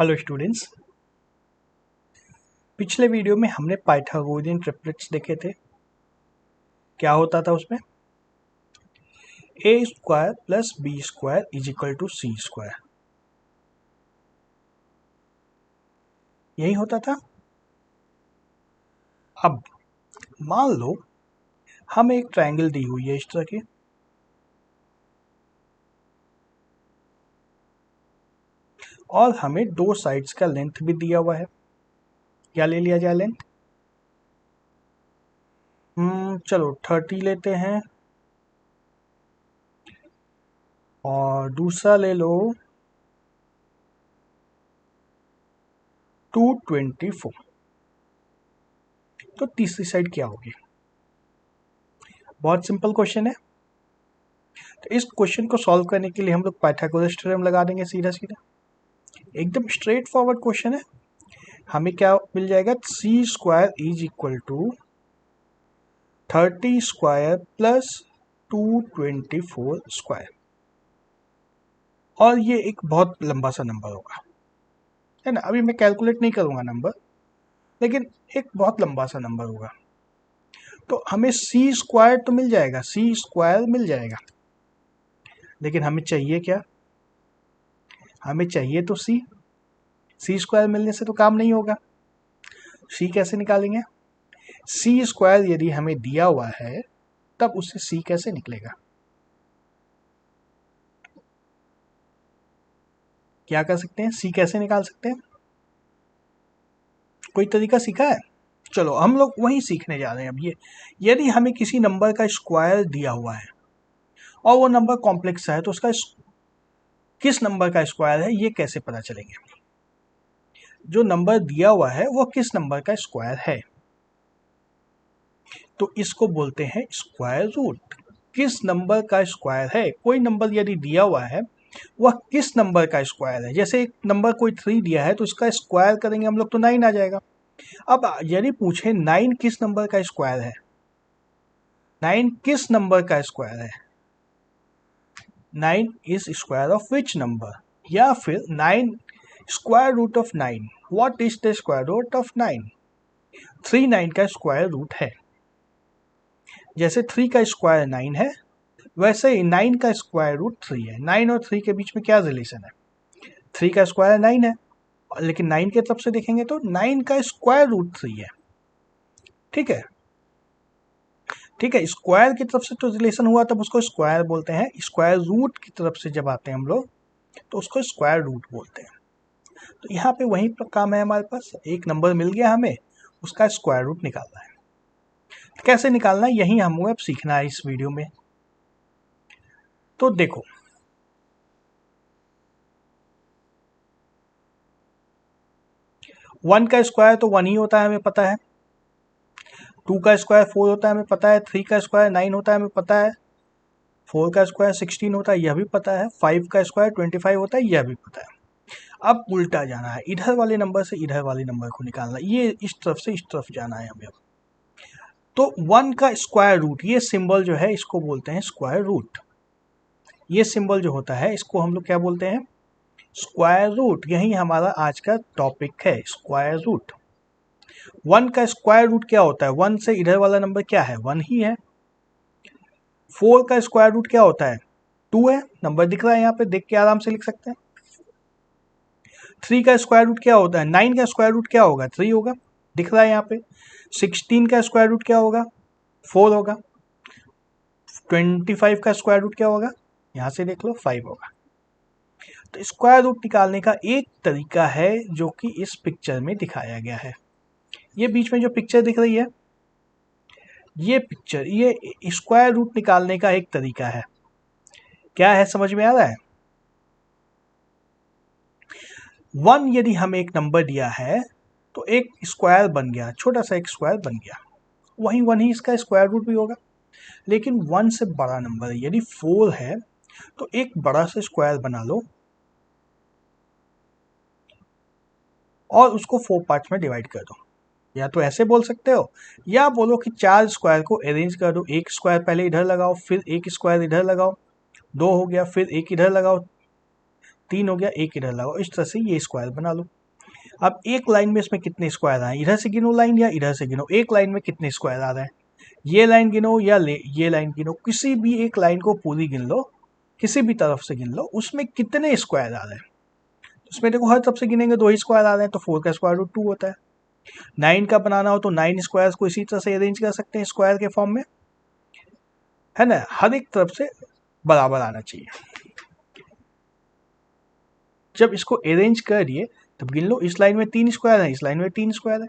Hello students, पिछले video में हमने पाइथागोरियन ट्रिपलेट्स देखे थे। क्या होता था उसमें? A square plus B square is equal to C square, यही होता था। अब मान लो हमें एक ट्रायंगल दी हुई है इस तरह की, और हमें दो साइड्स का लेंथ भी दिया हुआ है। क्या ले लिया जाए लेंथ? चलो 30 लेते हैं, और दूसरा ले लो 224। तो तीसरी साइड क्या होगी? बहुत सिंपल क्वेश्चन है। तो इस क्वेश्चन को सॉल्व करने के लिए हम लोग पाइथागोरस थ्योरम लगा देंगे सीधा सीधा। एकदम स्ट्रेट फॉरवर्ड क्वेश्चन है। हमें क्या मिल जाएगा? C square is equal to 30 square plus 224 square, और ये एक बहुत लंबा सा नंबर होगा, है ना। अभी मैं कैलकुलेट नहीं करूंगा नंबर, लेकिन एक बहुत लंबा सा नंबर होगा। तो हमें सी स्क्वायर तो मिल जाएगा, सी स्क्वायर मिल जाएगा, लेकिन हमें चाहिए क्या? हमें चाहिए तो सी। सी स्क्वायर मिलने से तो काम नहीं होगा। सी कैसे निकालेंगे? सी स्क्वायर यदि हमें दिया हुआ है तब उससे सी कैसे निकलेगा? क्या कर सकते हैं? सी कैसे निकाल सकते हैं? कोई तरीका सीखा है? चलो हम लोग वही सीखने जा रहे हैं अब। ये यदि हमें किसी नंबर का स्क्वायर दिया हुआ है और वो नंबर कॉम्प्लेक्स है, तो उसका किस नंबर का स्क्वायर है ये कैसे पता चलेंगे? जो नंबर दिया हुआ है वो किस नंबर का स्क्वायर है, तो इसको बोलते हैं स्क्वायर रूट। किस नंबर का स्क्वायर है? कोई नंबर यदि दिया हुआ है वह किस नंबर का स्क्वायर है। जैसे एक नंबर कोई 3 दिया है तो इसका स्क्वायर करेंगे हम लोग तो 9 आ जाएगा। अब यदि पूछे 9 किस नंबर का स्क्वायर है, 9 किस नंबर का स्क्वायर है, 9 is square of which number, या फिर 9 square root of 9, what is the square root of 9? 3 9 का स्क्वायर रूट है। जैसे 3 का स्क्वायर 9 है, वैसे ही 9 का स्क्वायर रूट 3 है। 9 और 3 के बीच में क्या रिलेशन है? 3 का स्क्वायर 9 है, लेकिन 9 के तरफ से देखेंगे तो 9 का स्क्वायर रूट 3 है। ठीक है, ठीक है। स्क्वायर की तरफ से तो रिलेशन हुआ तब उसको स्क्वायर बोलते हैं। स्क्वायर रूट की तरफ से जब आते हैं हम लोग तो उसको स्क्वायर रूट बोलते हैं। तो यहाँ पे वही काम है हमारे पास। एक नंबर मिल गया हमें, उसका स्क्वायर रूट निकालना है। कैसे निकालना है यही हमें अब सीखना है इस वीडियो में। तो देखो, वन का स्क्वायर तो 1 ही होता है, हमें पता है। 2 का स्क्वायर 4 होता है, हमें पता है। 3 का स्क्वायर 9 होता है, हमें पता है। 4 का स्क्वायर 16 होता है, यह भी पता है। 5 का स्क्वायर 25 होता है, यह भी पता है। अब उल्टा जाना है, इधर वाले नंबर से इधर वाले नंबर को निकालना। ये इस तरफ से इस तरफ जाना है हमें। तो 1 का स्क्वायर रूट, ये सिंबल जो है इसको बोलते हैं स्क्वायर रूट। ये सिंबल जो होता है इसको हम लोग क्या बोलते हैं? Square root. यही हमारा आज का टॉपिक है, स्क्वायर रूट। 1 का स्क्वायर रूट क्या होता है? 1 से इधर वाला नंबर क्या है? 1 ही है। 4 का स्क्वायर रूट क्या होता है? 2 है। नंबर दिख रहा है यहाँ पे, देख के आराम से लिख सकते हैं। 3 का स्क्वायर रूट क्या होता है? 9 का स्क्वायर रूट क्या होगा? 3 होगा, दिख रहा है यहाँ पे। 16 का स्क्वायर रूट क्या होगा? 4 होगा। 25 का स्क्वायर रूट क्या होगा? यहाँ से देख लो, 5 होगा। तो स्क्वायर रूट निकालने का एक तरीका है जो कि इस पिक्चर में दिखाया गया है। ये बीच में जो पिक्चर दिख रही है, ये पिक्चर, ये स्क्वायर रूट निकालने का एक तरीका है। क्या है, समझ में आ रहा है? 1 यदि हमें एक नंबर दिया है तो एक स्क्वायर बन गया, छोटा सा एक स्क्वायर बन गया, वही 1 ही इसका स्क्वायर रूट भी होगा। लेकिन 1 से बड़ा नंबर है, यदि 4 है तो एक बड़ा सा स्क्वायर बना लो और उसको 4 पार्ट्स में डिवाइड कर दो। या तो ऐसे बोल सकते हो, या बोलो कि 4 स्क्वायर को अरेंज कर दो। एक स्क्वायर पहले इधर लगाओ, फिर एक स्क्वायर इधर लगाओ, 2 हो गया, फिर एक इधर लगाओ, 3 हो गया, एक इधर लगाओ, इस तरह से ये स्क्वायर बना लो। अब एक लाइन में इसमें कितने स्क्वायर आए, इधर से गिनो लाइन या इधर से गिनो, एक लाइन में कितने स्क्वायर आ रहे हैं, ये लाइन गिनो या ये लाइन गिनो, किसी भी एक लाइन को पूरी गिन लो, किसी भी तरफ से गिन लो, उसमें कितने स्क्वायर आ रहे हैं। उसमें देखो हर तरफ से गिनेंगे 2 ही स्क्वायर आ रहे हैं, तो 4 का स्क्वायर रूट 2 होता है। 9 का बनाना हो तो 9 स्क्वायर्स को इसी तरह से अरेंज कर सकते हैं स्क्वायर के फॉर्म में, है ना, हर एक तरफ से बराबर आना चाहिए। जब इसको अरेंज कर दिए तब गिन लो, इस लाइन में 3 स्क्वायर है, इस लाइन में 3 स्क्वायर है।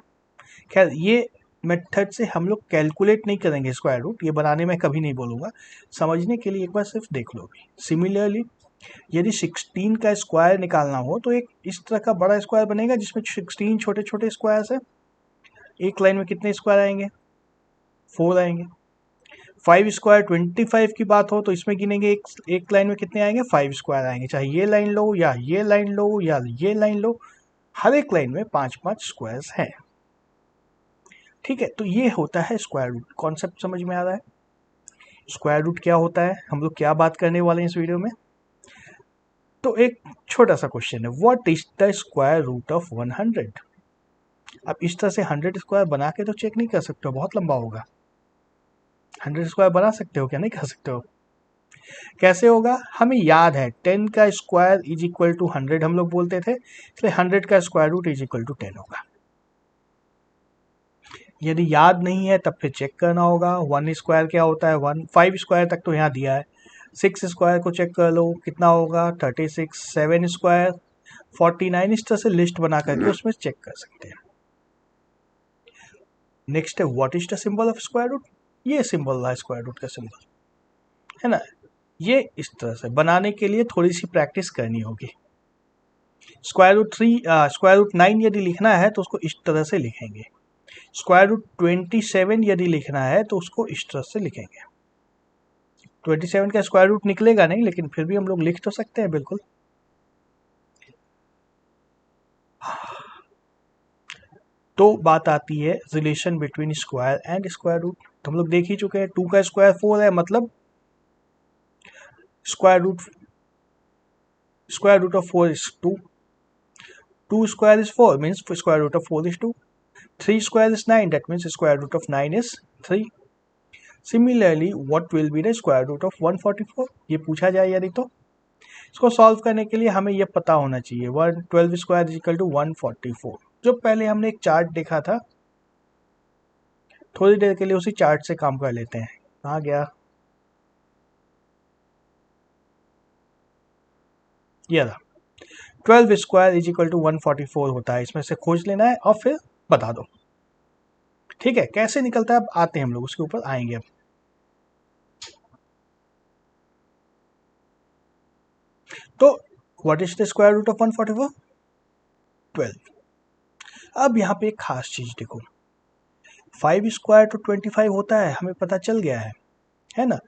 खैर ये मेथड से हम लोग कैलकुलेट नहीं करेंगे स्क्वायर रूट, ये बनाने में कभी नहीं बोलूँगा, समझने के लिए एक बार सिर्फ देख लो भी। सिमिलरली यदि 16 का स्क्वायर निकालना हो तो एक इस तरह का बड़ा स्क्वायर बनेगा जिसमें 16 छोटे छोटे स्क्वायर्स हैं। एक लाइन में कितने स्क्वायर आएंगे, 4 आएंगे। 5 स्क्वायर 25 की बात हो तो इसमें गिनेंगे एक लाइन में कितने आएंगे, 5 स्क्वायर आएंगे, चाहे ये लाइन लो या ये लाइन लो या ये लाइन लो, हर एक लाइन में 5-5 स्क्वायर्स हैं। ठीक है, तो ये होता है स्क्वायर रूट। कॉन्सेप्ट समझ में आ रहा है स्क्वायर रूट क्या होता है, हम लोग क्या बात करने वाले हैं इस वीडियो में। तो एक छोटा सा क्वेश्चन है, what is the square root of 100। अब इस तरह से 100 स्क्वायर बना के तो चेक नहीं कर सकते हो, बहुत लंबा होगा। 100 स्क्वायर बना सकते हो क्या, नहीं कर सकते हो। कैसे होगा, हमें याद है 10 का स्क्वायर इज इक्वल टू 100 हम लोग बोलते थे, इसलिए 100 का square root is equal to 10 होगा। यदि याद नहीं है तब फिर चेक करना होगा 1 स्क्वायर क्या होता है, 1 5 स्क्वायर तक तो यहाँ दिया है, 6 स्क्वायर को चेक कर लो कितना होगा 36, 7 स्क्वायर 49, इस तरह से लिस्ट बना करके उसमें चेक कर सकते हैं। नेक्स्ट है what is the symbol of square root, ये सिंबल है स्क्वायर रूट का सिंबल, है ना। ये इस तरह से बनाने के लिए थोड़ी सी प्रैक्टिस करनी होगी। स्क्वायर रूट 9 यदि लिखना है तो उसको इस तरह से लिखेंगे, स्क्वायर रूट 27 यदि लिखना है तो उसको इस तरह से लिखेंगे। 27 का स्क्वायर रूट निकलेगा नहीं, लेकिन फिर भी हम लोग लिख तो सकते हैं बिल्कुल। तो बात आती है relation between square and square root, तो हम लोग देख ही चुके हैं। 2 का स्क्वायर 4 है, मतलब square root of 4 is 2, 2 square is 4 means square root of 4 is 2, 3 square is 9 that means square root of 9 is 3। Similarly what will be the square root of 144, ये पूछा जाए यदि तो इसको सॉल्व करने के लिए हमें यह पता होना चाहिए 112 स्क्वायर इज इक्वल टू 144। जो पहले हमने एक चार्ट देखा था, थोड़ी देर के लिए उसी चार्ट से काम कर लेते हैं। कहाँ गया, ये रहा। 12 स्क्वायर इज इक्वल टू 144 होता है, इसमें से खोज लेना है और फिर बता दो। ठीक है, कैसे निकलता है अब आते हैं हम लोग उसके ऊपर आएंगे। अब तो what is the square root of 144, 12। अब यहाँ पे एक खास चीज देखो, 5 स्क्वायर तो 25 होता है, हमें पता चल गया है ना।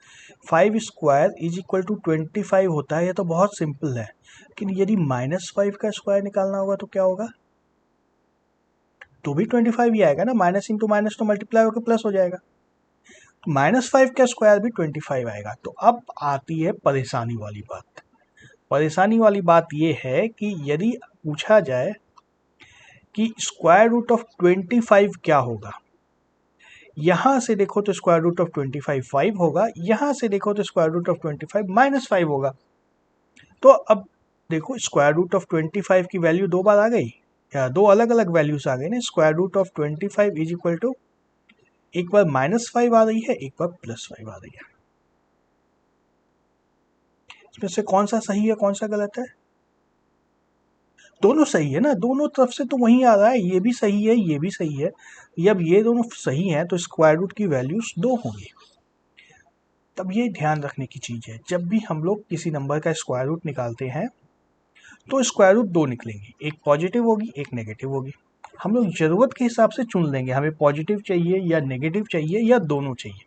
5 स्क्वायर इज इक्वल टू 25 होता है, ये तो बहुत सिंपल है। लेकिन यदि -5 का स्क्वायर निकालना होगा तो क्या होगा, तो भी 25 ही आएगा ना, माइनस इंटू माइनस तो मल्टीप्लाई होकर प्लस हो जाएगा, तो -5 का स्क्वायर भी 25 आएगा। तो अब आती है परेशानी वाली बात। परेशानी वाली बात यह है कि यदि पूछा जाए कि स्क्वायर रूट ऑफ 25 क्या होगा, यहां से देखो तो स्क्वायर रूट ऑफ 25 5 होगा, यहां से देखो तो स्क्वायर रूट ऑफ 25 -5 होगा। तो अब देखो स्क्वायर रूट ऑफ 25 की वैल्यू 2 बार आ गई, या 2 अलग अलग वैल्यूज आ गई ना। Square root of 25 is equal to एक बार -5 आ रही है, एक बार +5 आ रही है। इसमें से कौन सा सही है कौन सा गलत है, दोनों सही है ना, दोनों तरफ से तो वही आ रहा है, ये भी सही है ये भी सही है। जब ये दोनों सही हैं तो स्क्वायर रूट की वैल्यूज 2 होंगी। तब ये ध्यान रखने की चीज है, जब भी हम लोग किसी नंबर का स्क्वायर रूट निकालते हैं तो स्क्वायर रूट 2 निकलेंगी, एक पॉजिटिव होगी एक नेगेटिव होगी। हम लोग जरूरत के हिसाब से चुन लेंगे, हमें पॉजिटिव चाहिए या नेगेटिव चाहिए या दोनों चाहिए।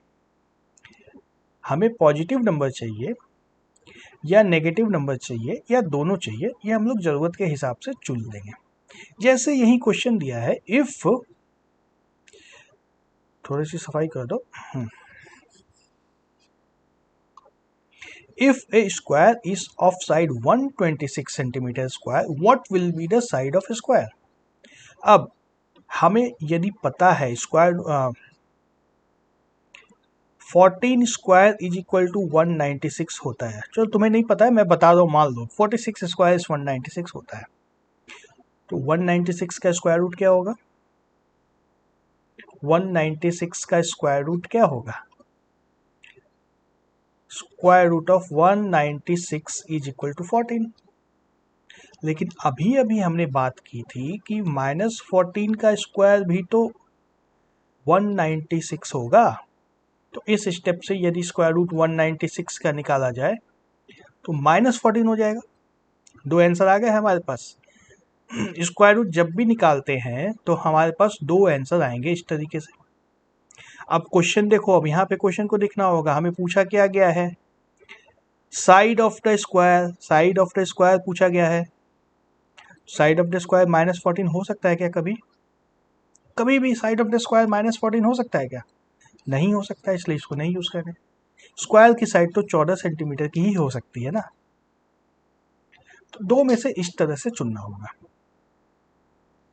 हमें पॉजिटिव नंबर चाहिए या नेगेटिव नंबर चाहिए या दोनों चाहिए, ये हम लोग जरूरत के हिसाब से चुन लेंगे। जैसे यही क्वेश्चन दिया है, इफ, थोड़ी सी सफाई कर दो, if a square is of side 126 centimetre square, what will be the side of square. अब हमें यदि पता है square 14 square is equal to 196 होता है, चलो तुम्हें नहीं पता है मैं बता रहा हूँ, मान लो 46 स्क्वायर इज 196 होता है, तो 196 का स्क्वायर रूट क्या होगा, 196 का स्क्वायर रूट क्या होगा, square root of 196 is equal to 14। लेकिन अभी अभी हमने बात की थी कि -14 का स्क्वायर भी तो 196 होगा, तो इस स्टेप से यदि स्क्वायर रूट 196 का निकाला जाए तो -14 हो जाएगा। दो आंसर आ गए हमारे पास। स्क्वायर रूट जब भी निकालते हैं तो हमारे पास दो आंसर आएंगे इस तरीके से। अब क्वेश्चन देखो, अब यहाँ पे क्वेश्चन को देखना होगा, हमें पूछा क्या गया है, side of the square, side of the square पूछा गया है। साइड ऑफ द स्क्वायर -14 हो सकता है क्या कभी, कभी भी साइड ऑफ द स्क्वायर -14 हो सकता है क्या, नहीं हो सकता, इसलिए इसको नहीं यूज करें। स्क्वायर की साइड तो 14 सेंटीमीटर की ही हो सकती है ना, तो दो में से इस तरह से चुनना होगा।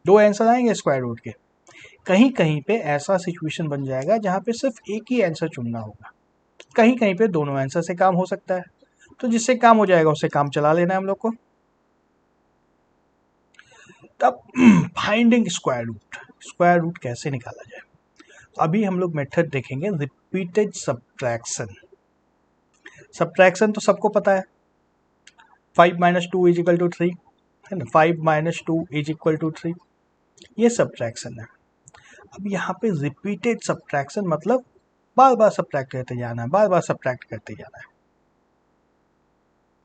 दो आंसर आएंगे स्क्वायर रूट के। कहीं कहीं पे ऐसा सिचुएशन बन जाएगा जहां पे सिर्फ एक ही आंसर चुनना होगा, कहीं कहीं पे दोनों आंसर से काम हो सकता है, तो जिससे काम हो जाएगा उससे काम चला लेना है हम लोग को। तब फाइंडिंग स्क्वायर रूट कैसे निकाला जाए, अभी हम लोग मेथड देखेंगे रिपीटेड सब्ट्रैक्शन। सब्ट्रैक्शन तो सबको पता है, 5 - 2 इज इक्वल टू 3 है ना, 5 - 2 इज इक्वल टू 3, ये सब्ट्रैक्शन है। अब यहाँ पे रिपीटेड सब्ट्रैक्शन मतलब बार बार सब्ट्रैक्ट करते जाना है, बार बार सब्ट्रैक्ट करते जाना है।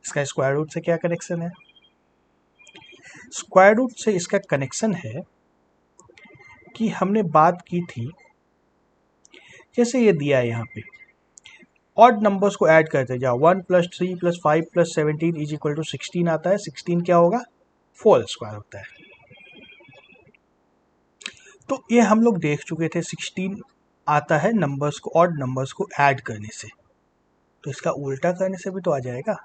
इसका स्क्वायर रूट से क्या कनेक्शन है, स्क्वायर रूट से इसका कनेक्शन है कि हमने बात की थी, जैसे ये दिया है यहाँ पे, ऑड नंबर्स को ऐड करते जाओ, 1 + 3 + 5 + 17 इज इक्वल टू 16 आता है, 16 क्या होगा, 4 स्क्वायर होता है। तो ये हम लोग देख चुके थे, 16 आता है नंबर्स को, ऑड नंबर्स को ऐड करने से, तो इसका उल्टा करने से भी तो आ जाएगा।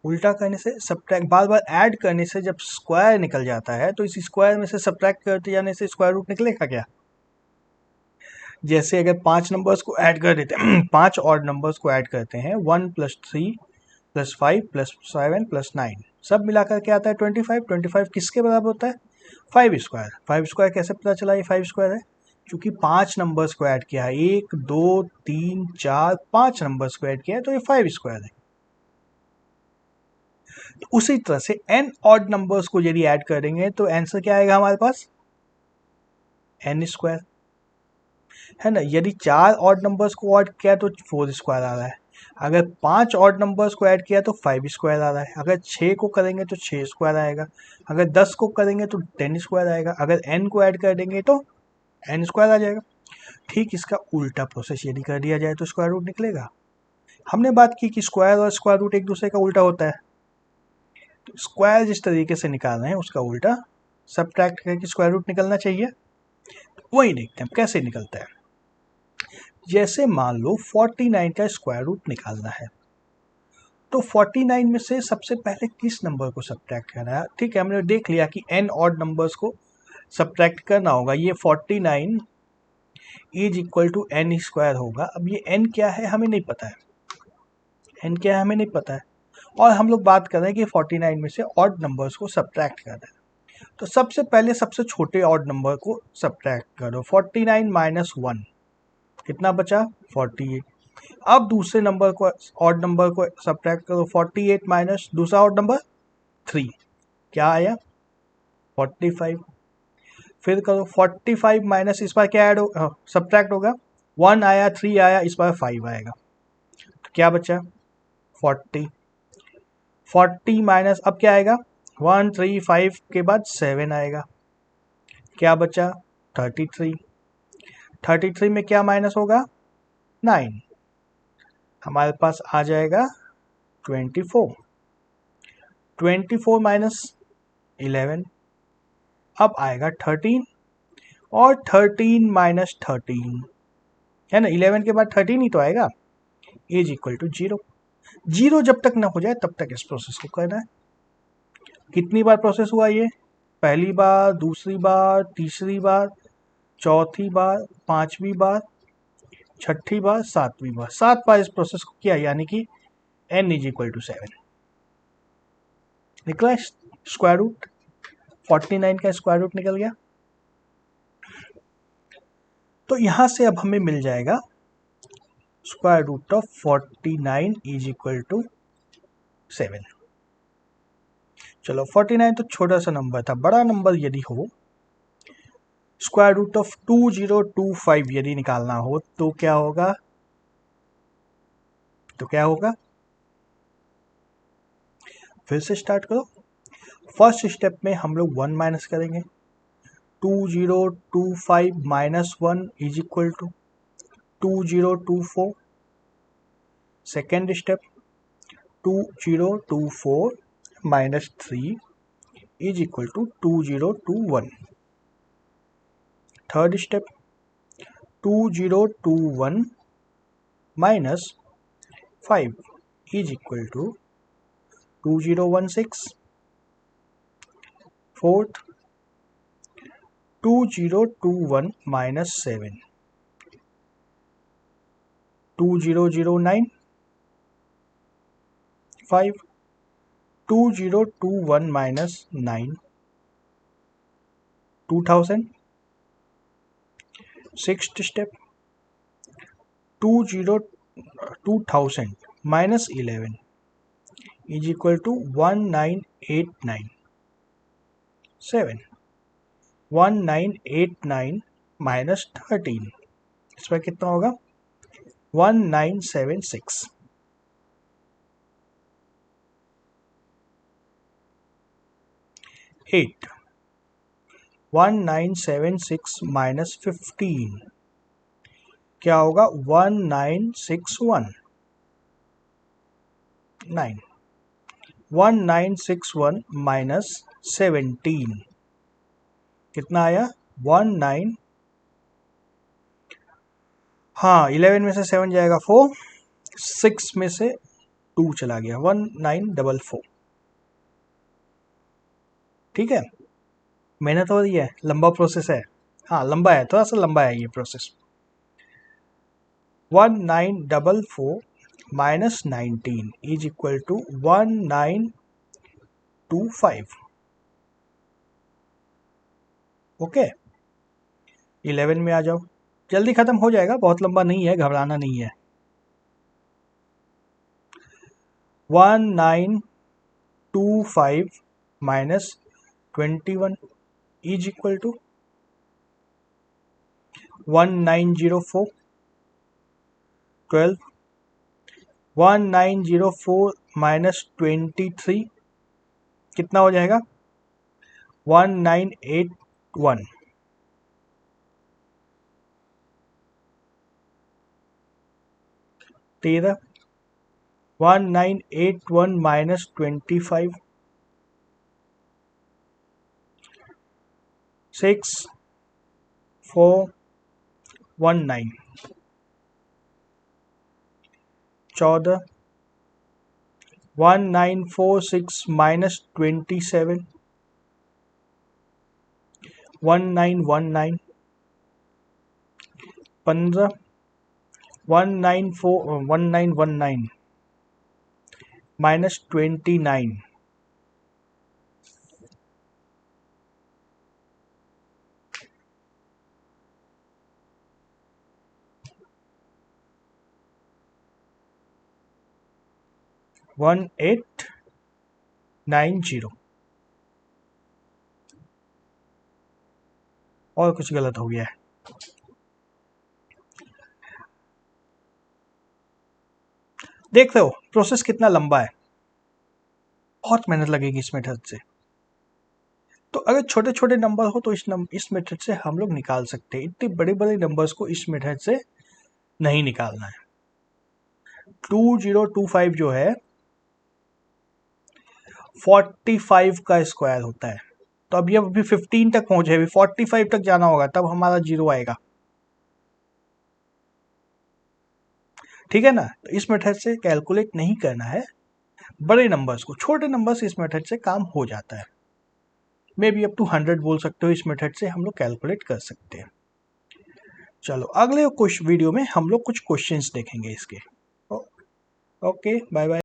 उल्टा करने से, सब्ट्रैक्ट बार बार ऐड करने से जब स्क्वायर निकल जाता है तो इस स्क्वायर में से सब्ट्रैक्ट करते जाने से स्क्वायर रूट निकलेगा क्या। जैसे अगर 5 नंबर्स को ऐड कर देते हैं 5 ऑड नंबर्स को ऐड करते हैं, 1 + 3 + 5 + 7 + 9, सब मिलाकर क्या आता है 25। 25 किसके बराबर होता है, 5 स्क्वायर। 5 स्क्वायर कैसे पता चला ये 5 स्क्वायर है, क्योंकि 5 नंबर्स को ऐड किया है, 1 2 3 4 5 नंबर्स को ऐड किया है, तो ये 5 स्क्वायर है। तो उसी तरह से n ऑड नंबर्स को यदि ऐड करेंगे तो आंसर क्या आएगा हमारे पास, n स्क्वायर, है ना। यदि 4 ऑड नंबर्स को ऐड किया तो 4 स्क्वायर आ रहा है, अगर 5 ऑड नंबर्स को ऐड किया तो 5 स्क्वायर आ रहा है, अगर 6 को करेंगे तो 6 स्क्वायर आएगा, अगर 10 को करेंगे तो 10 स्क्वायर आएगा, अगर n को ऐड कर देंगे तो n स्क्वायर आ जाएगा। ठीक इसका उल्टा प्रोसेस यदि कर दिया जाए तो स्क्वायर रूट निकलेगा। हमने बात की कि स्क्वायर और स्क्वायर रूट एक दूसरे का उल्टा होता है, तो स्क्वायर जिस तरीके से निकाल रहे हैं उसका उल्टा सब्ट्रैक्ट करके स्क्वायर रूट निकलना चाहिए। वही देखते हैं कैसे निकलता है। जैसे मान लो 49 का स्क्वायर रूट निकालना है, तो 49 में से सबसे पहले किस नंबर को सब्ट्रैक्ट करना है। ठीक है, हमने देख लिया कि n ऑड नंबर्स को सब्ट्रैक्ट करना होगा, ये 49 is equal to n square होगा। अब ये n क्या है हमें नहीं पता है, n क्या है हमें नहीं पता है, और हम लोग बात कर रहे हैं कि 49 में से ऑड नंबर्स को सब्ट्रैक्ट करना है। तो सबसे पहले सबसे छोटे ऑड नंबर को सब्ट्रैक्ट करो, 49 - 1 कितना बचा, 48। अब दूसरे नंबर को, ऑड नंबर को सब्ट्रैक्ट करो, 48 माइनस दूसरा ऑड नंबर 3, क्या आया 45। फिर करो 45 माइनस, इस बार क्या ऐड हो सब्ट्रैक्ट होगा, 1 आया 3 आया, इस बार 5 आएगा, तो क्या बचा 40। 40 माइनस अब क्या आएगा, 1 3 5 के बाद 7 आएगा, क्या बचा 33। 33 में क्या माइनस होगा 9, हमारे पास आ जाएगा 24। 24 माइनस 11, अब आएगा 13, और 13 माइनस 13 है ना, 11 के बाद 13 ही तो आएगा, इज इक्वल टू 0। 0 जब तक ना हो जाए तब तक इस प्रोसेस को करना है। कितनी बार प्रोसेस हुआ ये? पहली बार, दूसरी बार, तीसरी बार, चौथी बार, पांचवी बार, छठी बार, सातवीं बार। 7 बार इस प्रोसेस को किया, यानी कि n इज इक्वल टू 7 निकला। स्क्वायर रूट 49 का स्क्वायर रूट निकल गया। तो यहां से अब हमें मिल जाएगा square root of 49 is equal to 7। चलो 49 तो छोटा सा नंबर था, बड़ा नंबर यदि हो, स्क्वायर रूट ऑफ 2025 यदि निकालना हो तो क्या होगा? फिर से स्टार्ट करो। फर्स्ट स्टेप में हम लोग 1 माइनस करेंगे। 2025 minus 1 is equal to 2024। Second step 2024 minus 3 is equal to 2021। Third step 2021 minus 5 is equal to 2016। Fourth 2021 minus 7 2009। 5 2021 minus 9 2000। Sixth step 2000 minus 11 is equal to 1989। 7 1989 minus 13, इसमें कितना होगा? 1976। 8 1976 माइनस 15 क्या होगा? 1961। 9 1961 माइनस 17 कितना आया? 19। हाँ 11 में से 7 जाएगा 4, 6 में से 2 चला गया, 1944। ठीक है, मेहनत हो रही है, लंबा प्रोसेस है। हाँ लंबा है, थोड़ा सा लंबा है ये process. 1944 minus 19 is equal to 1925। Okay 11 में आ जाओ, जल्दी खत्म हो जाएगा, बहुत लंबा नहीं है, घबराना नहीं है। 1925 minus 21 is equal to 1904। 12 1904 minus 23 कितना हो जाएगा? 1981। 13 1981 माइनस 25 6 4 19। 14 1946 माइनस 27 1919। 15 1919 माइनस 29 1890। और कुछ गलत हो गया है? देख रहे हो प्रोसेस कितना लंबा है, बहुत मेहनत लगेगी इस मेथड से। तो अगर छोटे छोटे नंबर हो तो इस मेथड से हम लोग निकाल सकते हैं, इतने बड़े बड़े नंबर्स को इस मेथड से नहीं निकालना है। 2025 जो है 45 का स्क्वायर होता है, तो अब ये अभी 15 तक पहुंचे, अभी 45 तक जाना होगा तब हमारा 0 आएगा। ठीक है ना। तो इस मेथड से कैलकुलेट नहीं करना है बड़े नंबर्स को, छोटे नंबर्स इस मेथड से काम हो जाता है। मे बी अप टू 100 बोल सकते हो, इस मेथड से हम लोग कैलकुलेट कर सकते हैं। चलो अगले कुछ वीडियो में हम लोग कुछ क्वेश्चंस देखेंगे इसके। Okay, bye bye.